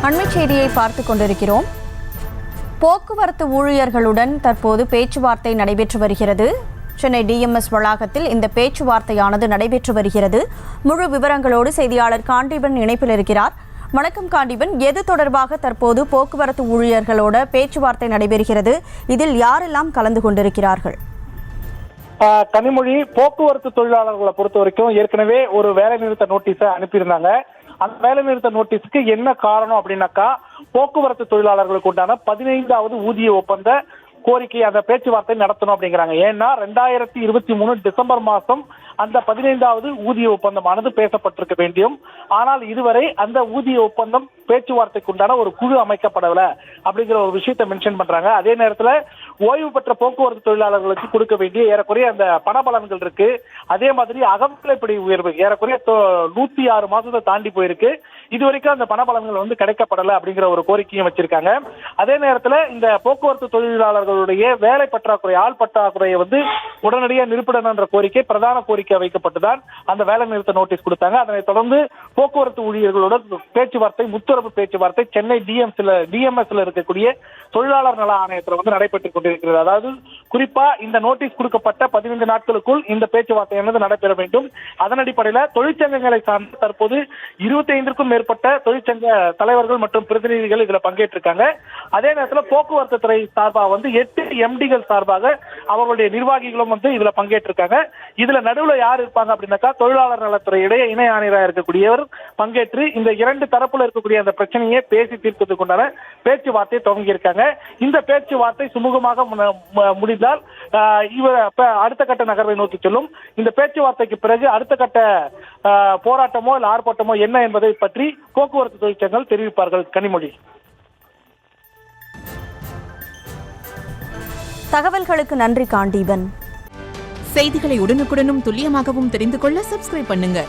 அண்மை செய்தியை பார்த்துக் கொண்டிருக்கிறோம். போக்குவரத்து ஊழியர்களுடன் தற்போது பேச்சுவார்த்தை நடைபெற்று வருகிறது. சென்னை டிஎம்எஸ் வளாகத்தில் இந்த பேச்சுவார்த்தையானது நடைபெற்று வருகிறது. முழு விவரங்களோடு செய்தியாளர் காண்டீபன் இணைப்பில் இருக்கிறார். வணக்கம் காண்டீபன், எது தொடர்பாக தற்போது போக்குவரத்து ஊழியர்களோட பேச்சுவார்த்தை நடைபெறுகிறது? இதில் யாரெல்லாம் கலந்து கொண்டிருக்கிறார்கள்? கனிமொழி, போக்குவரத்து தொழிலாளர்களை பொறுத்த வரைக்கும் ஏற்கனவே ஒரு வேலை நிறுத்த நோட்டீஸை அனுப்பியிருந்தாங்க. அந்த வேலை நிறுத்த நோட்டீஸ்க்கு என்ன காரணம் அப்படின்னாக்கா, போக்குவரத்து தொழிலாளர்களுக்கு உண்டான 15வது ஊதிய ஒப்பந்த கோரிக்கை, அந்த பேச்சுவார்த்தை நடத்தணும் அப்படிங்கிறாங்க. ஏன்னா 2023 டிசம்பர் மாதம் அந்த 15வது ஊதிய ஒப்பந்தமானது பேசப்பட்டிருக்க வேண்டும். ஆனால் இதுவரை அந்த ஊதிய ஒப்பந்தம் பேச்சுவார்த்தைக்கு உண்டான ஒரு குழு அமைக்கப்படவில்லை அப்படிங்கிற ஒரு விஷயத்தை மென்ஷன் பண்றாங்க. அதே நேரத்தில் ஓய்வு பெற்ற போக்குவரத்து தொழிலாளர்களுக்கு கொடுக்க வேண்டிய ஏறக்குறைய அந்த பணபலன்கள் இருக்கு. அதே மாதிரி அகவிலைப்படி உயர்வு ஏறக்குறைய 106 மாசத்தை தாண்டி போயிருக்கு. இதுவரைக்கும் அந்த பணபலன்கள் கிடைக்கப்படலை அப்படிங்கிற ஒரு கோரிக்கையும் வச்சிருக்காங்க. அதே நேரத்தில் இந்த போக்குவரத்து தொழிலாளர்களுடைய வேலை பற்றாக்குறை, ஆள் பற்றாக்குறையை உடனடியாக நிரூபிடணும் என்ற கோரிக்கை பிரதான கோரிக்கை வைக்கப்பட்டுதான் அந்த வேலை நிறுத்த நோட்டீஸ் கொடுத்தாங்க. அதனைத் தொடர்ந்து போக்குவரத்து ஊழியர்களோட பேச்சுவார்த்தை, முத்தரப்பு பேச்சுவார்த்தை சென்னை டிஎம்எஸ்ல இருக்கக்கூடிய தொழிலாளர் நல ஆணையத்தில் நடைபெற்றுக் கொண்டிருக்கிறது. அதாவது குறிப்பா இந்த நோட்டீஸ் கொடுக்கப்பட்ட 15 நாட்களுக்குள் இந்த பேச்சுவார்த்தை நடைபெற வேண்டும். அதன் அடிப்படையில் தொழிற்சங்கங்களை சார்ந்து தற்போது 25க்கும் மேற்பட்ட தொழிற்சங்க தலைவர்கள் மற்றும் பிரதிநிதிகள் இதுல பங்கேற்றிருக்காங்க. அதே நேரத்தில் போக்குவரத்து துறை சார்பாக 8 எம்டிகள் சார்பாக அவர்களுடைய நிர்வாகிகளும் இதுல பங்கேற்றிருக்காங்க. இதுல நடுவுல யார் இருப்பாங்க அப்படின்னாக்கா, தொழிலாளர் நலத்துறையுடைய இணை ஆணையராக இருக்கக்கூடியவர் பங்கேற்று இந்த 2 தரப்புல இருக்கக்கூடிய அந்த பிரச்சனையை பேசி தீர்ப்பதற்கு உண்டான பேச்சுவார்த்தை துவங்கி இருக்காங்க. இந்த பேச்சுவார்த்தை சுமூகமாக முடிந்தால் இவர் அடுத்த கட்ட நகர்வை நோக்கி செல்லும். இந்த பேச்சுவார்த்தைக்கு பிறகு அடுத்த கட்ட போராட்டமோ இல்ல ஆர்ப்பாட்டமோ என்ன என்பதை பற்றி போக்குவரத்து தொழிற்சங்கங்கள் தெரிவிப்பார்கள். கனிமொழி, தகவல்களுக்கு நன்றி காண்டீபன். செய்திகளை உடனுக்குடனும் துல்லியமாகவும் தெரிந்து கொள்ள சப்ஸ்கிரைப் பண்ணுங்க.